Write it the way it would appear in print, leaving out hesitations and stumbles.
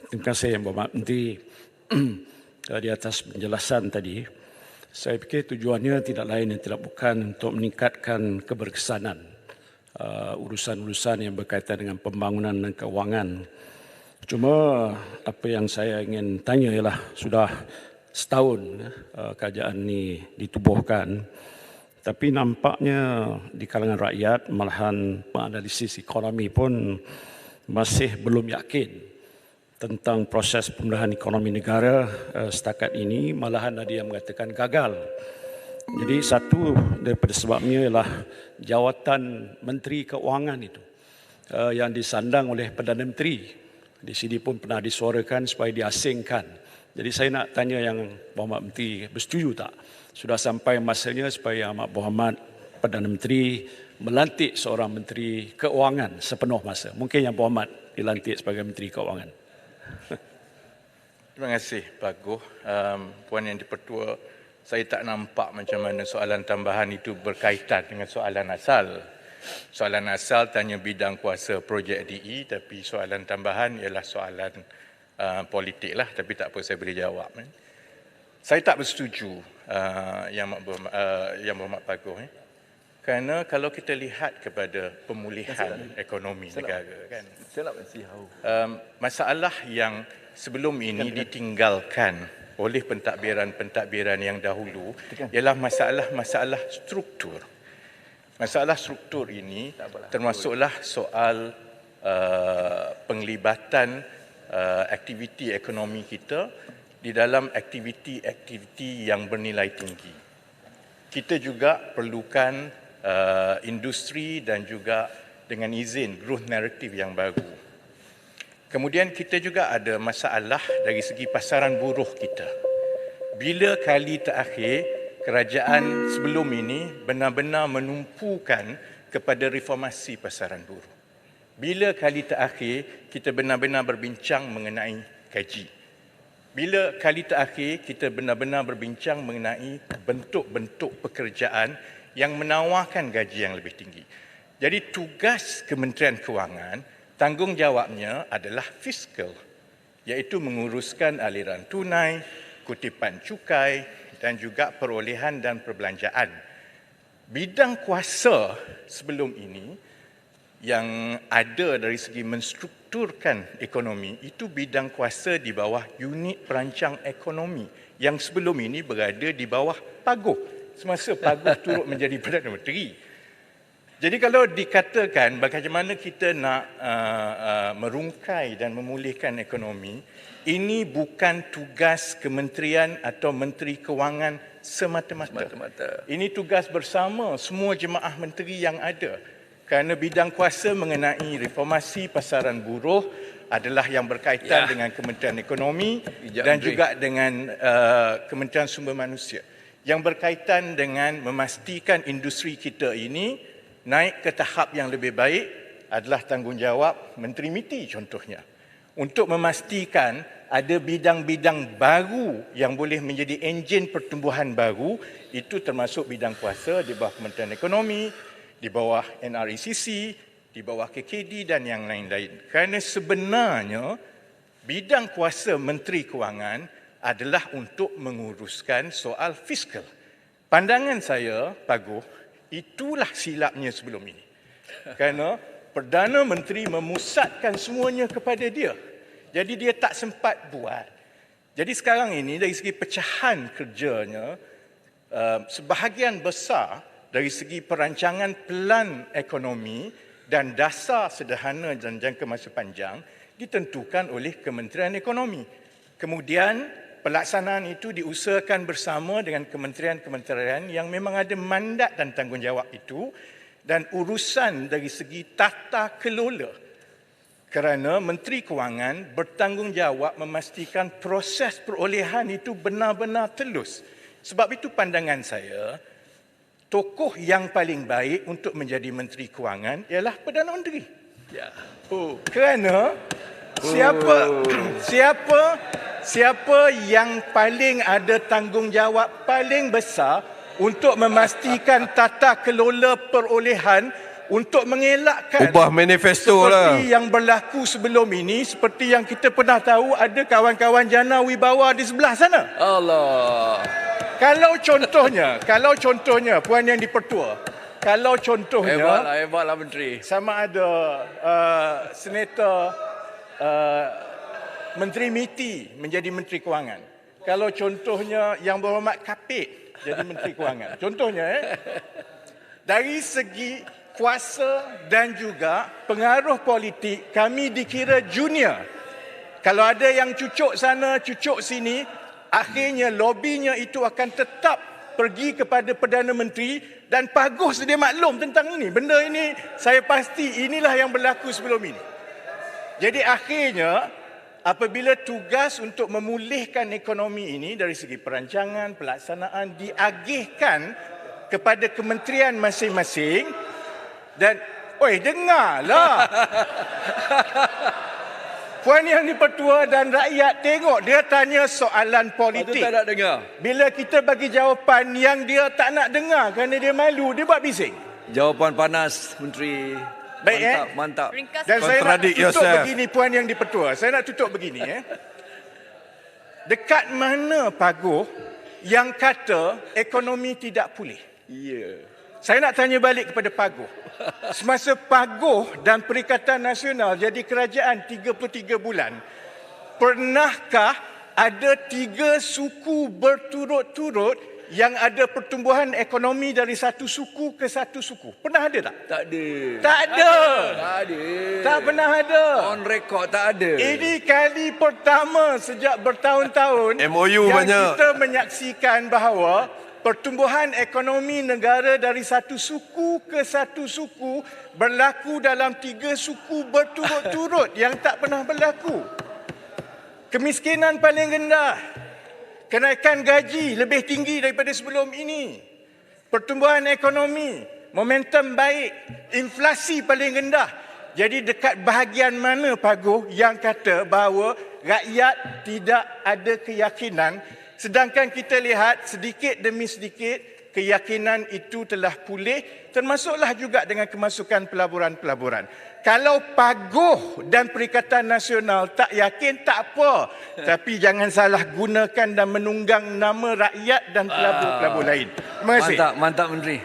Terima kasih Yang Berhormat Menteri di atas penjelasan tadi. Saya fikir tujuannya tidak lain dan tidak bukan untuk meningkatkan keberkesanan urusan-urusan yang berkaitan dengan pembangunan dan keuangan. Cuma apa yang saya ingin tanya ialah sudah setahun kerajaan ini ditubuhkan, tapi nampaknya di kalangan rakyat malahan penganalisis ekonomi pun masih belum yakin tentang proses pemulihan ekonomi negara setakat ini, malahan ada yang mengatakan gagal. Jadi satu daripada sebabnya ialah jawatan Menteri Keuangan itu yang disandang oleh Perdana Menteri. Di sini pun pernah disuarakan supaya diasingkan. Jadi saya nak tanya Yang Berhormat Menteri, bersetuju tak? Sudah sampai masanya supaya Amat Berhormat Perdana Menteri melantik seorang Menteri Keuangan sepenuh masa. Mungkin Yang Berhormat dilantik sebagai Menteri Keuangan. Terima kasih Pak Goh. Puan Yang di-Pertua, saya tak nampak macam mana soalan tambahan itu berkaitan dengan soalan asal. Soalan asal tanya bidang kuasa projek DE, tapi soalan tambahan ialah soalan politik lah, tapi tak apa, saya boleh jawab. Saya tak bersetuju Yang Berhormat Pak Goh. Kerana kalau kita lihat kepada pemulihan ekonomi negara, kan, masalah yang sebelum ini ditinggalkan oleh pentadbiran-pentadbiran yang dahulu ialah masalah-masalah struktur. Masalah struktur ini termasuklah soal penglibatan aktiviti ekonomi kita di dalam aktiviti-aktiviti yang bernilai tinggi. Kita juga perlukan industri dan juga dengan izin growth narrative yang baru. Kemudian kita juga ada masalah dari segi pasaran buruh kita. Bila kali terakhir kerajaan sebelum ini benar-benar menumpukan kepada reformasi pasaran buruh? Bila kali terakhir kita benar-benar berbincang mengenai gaji? Bila kali terakhir kita benar-benar berbincang mengenai bentuk-bentuk pekerjaan yang menawarkan gaji yang lebih tinggi? Jadi tugas Kementerian Kewangan, tanggungjawabnya adalah fiskal, iaitu menguruskan aliran tunai, kutipan cukai dan juga perolehan dan perbelanjaan. Bidang kuasa sebelum ini yang ada dari segi menstrukturkan ekonomi itu bidang kuasa di bawah unit perancang ekonomi yang sebelum ini berada di bawah Pak Goh semasa Pak Goh turut menjadi Perdana Menteri. Jadi kalau dikatakan bagaimana kita nak merungkai dan memulihkan ekonomi, ini bukan tugas kementerian atau Menteri Kewangan semata-mata. Ini tugas bersama semua jemaah menteri yang ada. Kerana bidang kuasa mengenai reformasi pasaran buruh adalah yang berkaitan dengan Kementerian Ekonomi dan juga dengan Kementerian Sumber Manusia. Yang berkaitan dengan memastikan industri kita ini naik ke tahap yang lebih baik adalah tanggungjawab Menteri MITI contohnya. Untuk memastikan ada bidang-bidang baru yang boleh menjadi enjin pertumbuhan baru, itu termasuk bidang kuasa di bawah Kementerian Ekonomi, di bawah NRECC, di bawah KKD dan yang lain-lain. Kerana sebenarnya bidang kuasa Menteri Kewangan adalah untuk menguruskan soal fiskal. Pandangan saya, Pak Goh, itulah silapnya sebelum ini. Kerana Perdana Menteri memusatkan semuanya kepada dia. Jadi dia tak sempat buat. Jadi sekarang ini dari segi pecahan kerjanya, sebahagian besar dari segi perancangan pelan ekonomi dan dasar sederhana dan jangka masa panjang ditentukan oleh Kementerian Ekonomi. Kemudian pelaksanaan itu diusahakan bersama dengan kementerian-kementerian yang memang ada mandat dan tanggungjawab itu dan urusan dari segi tata kelola. Kerana Menteri Kewangan bertanggungjawab memastikan proses perolehan itu benar-benar telus. Sebab itu pandangan saya, tokoh yang paling baik untuk menjadi Menteri Kewangan ialah Perdana Menteri. Kerana siapa yang paling ada tanggungjawab paling besar untuk memastikan tata kelola perolehan untuk mengelakkan Ubah manifesto lah. seperti yang berlaku sebelum ini, seperti yang kita pernah tahu ada kawan-kawan jana wibawa di sebelah sana. Allah. Kalau contohnya Puan Yang di-Pertua, kalau contohnya Hebatlah Menteri. sama ada Senator Menteri MITI menjadi Menteri Kewangan. Kalau contohnya Yang Berhormat Kapit jadi Menteri Kewangan. Contohnya dari segi kuasa dan juga pengaruh politik, kami dikira junior. Kalau ada yang cucuk sana, cucuk sini, akhirnya lobbynya itu akan tetap pergi kepada Perdana Menteri dan Pagus dia maklum tentang ini. Benda ini saya pasti inilah yang berlaku sebelum ini. Jadi akhirnya apabila tugas untuk memulihkan ekonomi ini dari segi perancangan, pelaksanaan diagihkan kepada kementerian masing-masing dan dengarlah. Puan Yang di-Pertua dan rakyat tengok dia tanya soalan politik. Tak nak dengar. Bila kita bagi jawapan yang dia tak nak dengar kerana dia malu, dia buat bising. Jawapan panas Menteri. Baik, Mantap. Dan saya nak Contradict tutup yourself. begini Puan Yang di-Pertua. Saya nak tutup begini. Dekat mana Paguh yang kata ekonomi tidak pulih? Ya. Saya nak tanya balik kepada Paguh. Semasa Paguh dan Perikatan Nasional jadi kerajaan 33 bulan, pernahkah ada 3 suku berturut-turut yang ada pertumbuhan ekonomi dari satu suku ke satu suku? Pernah ada tak? Tak ada. Tak ada. Tak ada. Tak pernah ada. On record tak ada. Ini kali pertama sejak bertahun-tahun MOU yang banyak. kita menyaksikan bahawa pertumbuhan ekonomi negara dari satu suku ke satu suku berlaku dalam 3 suku berturut-turut yang tak pernah berlaku. Kemiskinan paling rendah, kenaikan gaji lebih tinggi daripada sebelum ini, pertumbuhan ekonomi, momentum baik, inflasi paling rendah. Jadi dekat bahagian mana Paguh yang kata bahawa rakyat tidak ada keyakinan, sedangkan kita lihat sedikit demi sedikit keyakinan itu telah pulih, termasuklah juga dengan kemasukan pelaburan-pelaburan. Kalau Paguh dan Perikatan Nasional tak yakin, tak apa. Tapi jangan salah gunakan dan menunggang nama rakyat dan pelabur-pelabur lain. Terima kasih. Mantap Menteri.